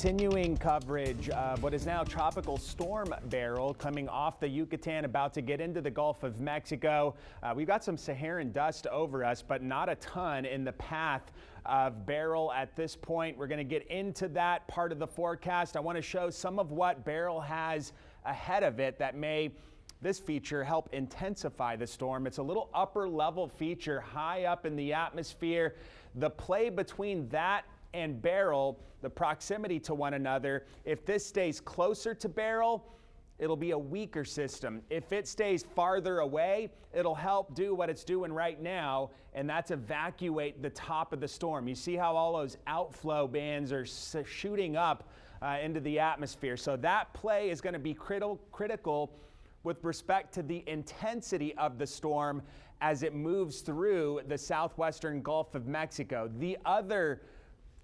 Continuing coverage of what is now Tropical Storm Beryl coming off the Yucatan, about to get into the Gulf of Mexico. We've got some Saharan dust over us, but not a ton in the path of Beryl at this point. We're going to get into that part of the forecast. I want to show some of what Beryl has ahead of it that may, this feature, help intensify the storm. It's a little upper level feature high up in the atmosphere. The play between that and Beryl, the proximity to one another, if this stays closer to Beryl, it'll be a weaker system. If it stays farther away, it'll help do what it's doing right now, and that's evacuate the top of the storm. You see how all those outflow bands are shooting up into the atmosphere. So that play is going to be critical with respect to the intensity of the storm as it moves through the southwestern Gulf of Mexico. The other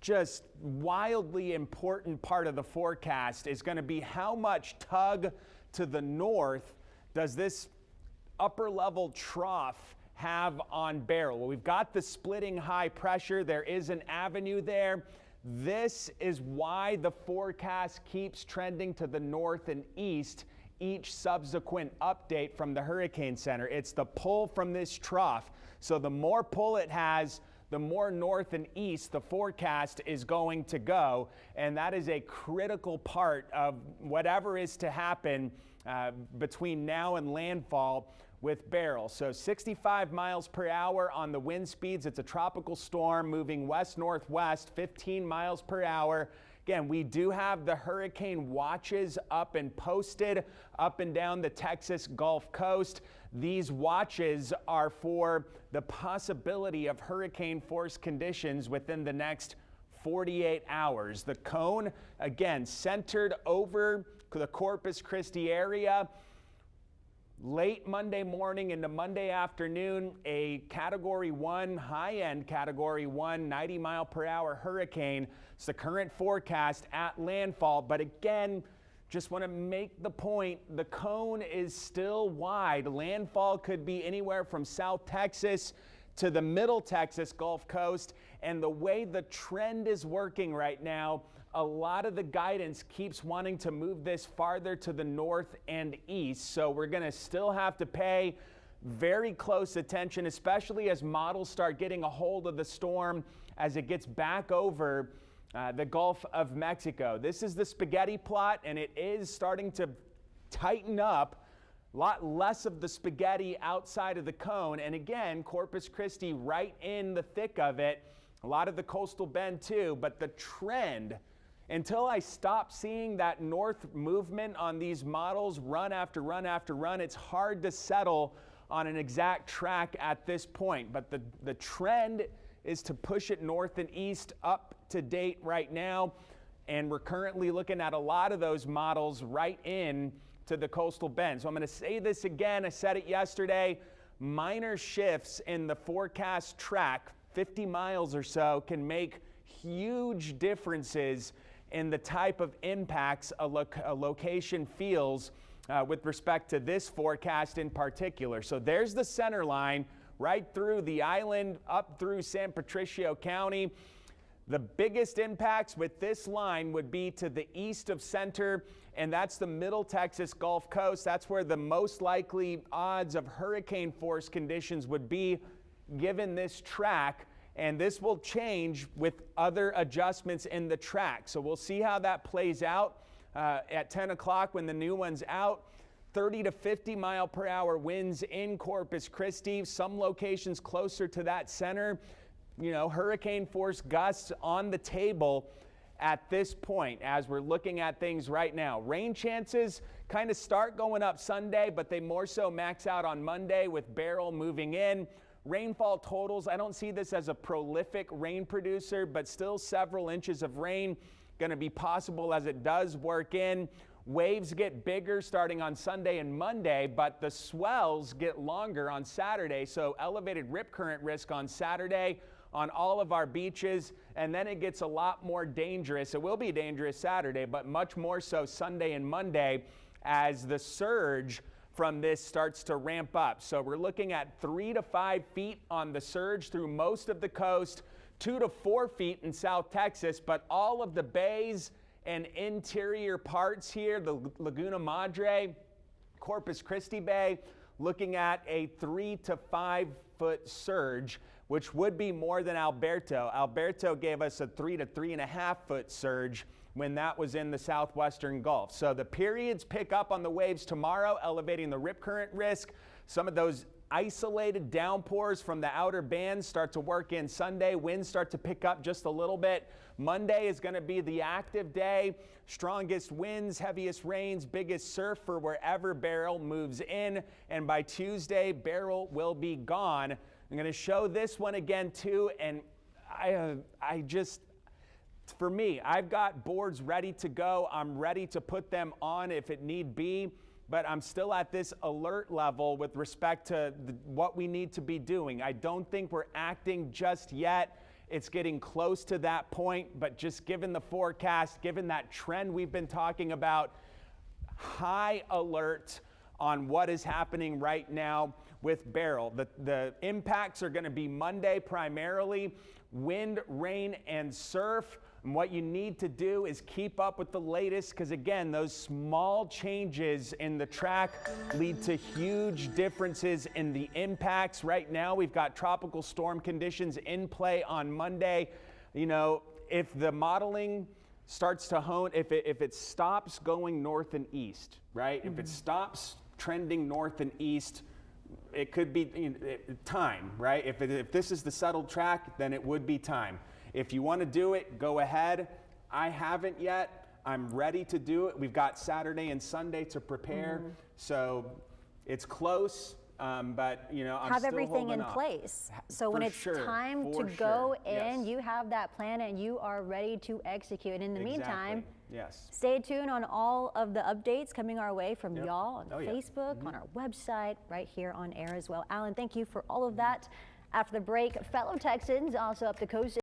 just wildly important part of the forecast is going to be how much tug to the north does this upper level trough have on Beryl. Well, we've got the splitting high pressure. There is an avenue there. This is why the forecast keeps trending to the north and east each subsequent update from the Hurricane Center. It's the pull from this trough. So the more pull it has, the more north and east the forecast is going to go, and that is a critical part of whatever is to happen between now and landfall with Beryl. So 65 miles per hour on the wind speeds. It's a tropical storm moving west-northwest, 15 miles per hour. Again, we do have the hurricane watches up and posted up and down the Texas Gulf Coast. These watches are for the possibility of hurricane force conditions within the next 48 hours. The cone, again, centered over the Corpus Christi area. Late Monday morning into Monday afternoon, a Category 1, high-end Category 1, 90-mile-per-hour hurricane. It's the current forecast at landfall. But again, just want to make the point, the cone is still wide. Landfall could be anywhere from South Texas to the Middle Texas Gulf Coast, and the way the trend is working right now, a lot of the guidance keeps wanting to move this farther to the north and east. So we're going to still have to pay very close attention, especially as models start getting a hold of the storm as it gets back over the Gulf of Mexico. This is the spaghetti plot, and it is starting to tighten up. A lot less of the spaghetti outside of the cone. And again, Corpus Christi right in the thick of it. A lot of the coastal bend too. But the trend, until I stop seeing that north movement on these models run after run after run, it's hard to settle on an exact track at this point. But the trend is to push it north and east up to date right now. And we're currently looking at a lot of those models right in to the coastal bend. So I'm going to say this again. I said it yesterday. Minor shifts in the forecast track, 50 miles or so, can make huge differences in the type of impacts a location feels with respect to this forecast in particular. So there's the center line right through the island up through San Patricio County. The biggest impacts with this line would be to the east of center, and that's the Middle Texas Gulf Coast. That's where the most likely odds of hurricane force conditions would be given this track, and this will change with other adjustments in the track. So we'll see how that plays out at 10 o'clock when the new one's out. 30 to 50 mile per hour winds in Corpus Christi, some locations closer to that center. You know, hurricane force gusts on the table at this point as we're looking at things right now. Rain chances kind of start going up Sunday, but they more so max out on Monday with Beryl moving in. Rainfall totals, I don't see this as a prolific rain producer, but still several inches of rain going to be possible as it does work in. Waves get bigger starting on Sunday and Monday, but the swells get longer on Saturday. So elevated rip current risk on Saturday on all of our beaches, and then it gets a lot more dangerous. It will be dangerous Saturday, but much more so Sunday and Monday as the surge from this starts to ramp up. So we're looking at 3 to 5 feet on the surge through most of the coast, 2 to 4 feet in South Texas, but all of the bays and interior parts here, the Laguna Madre, Corpus Christi Bay, looking at a 3 to 5 foot surge, which would be more than Alberto. Alberto gave us a 3 to 3.5 foot surge when that was in the southwestern Gulf. So the periods pick up on the waves tomorrow, elevating the rip current risk. Some of those isolated downpours from the outer bands start to work in Sunday. Winds start to pick up just a little bit. Monday is going to be the active day. Strongest winds, heaviest rains, biggest surf for wherever Beryl moves in. And by Tuesday, Beryl will be gone. I'm going to show this one again too. And I just, for me, I've got boards ready to go. I'm ready to put them on if it need be. But I'm still at this alert level with respect to what we need to be doing. I don't think we're acting just yet. It's getting close to that point, but just given the forecast, given that trend we've been talking about, high alert on what is happening right now with Beryl. The impacts are going to be Monday primarily, wind, rain, and surf. And what you need to do is keep up with the latest, because again, those small changes in the track lead to huge differences in the impacts. Right now, we've got tropical storm conditions in play on Monday. You know, if the modeling starts to hone, if it stops going north and east, right? If it stops trending north and east, it could be time, right? If this is the settled track, then it would be time. If you want to do it, go ahead. I haven't yet. I'm ready to do it. We've got Saturday and Sunday to prepare. So it's close, but you know, I'm have still everything in off. place. So when it's time to For go sure. in, Yes. you have that plan and you are ready to execute. In the meantime, yes, stay tuned on all of the updates coming our way from y'all on yeah. Facebook, on our website, right here on air as well. Alan, thank you for all of that. After the break, fellow Texans also up the coast.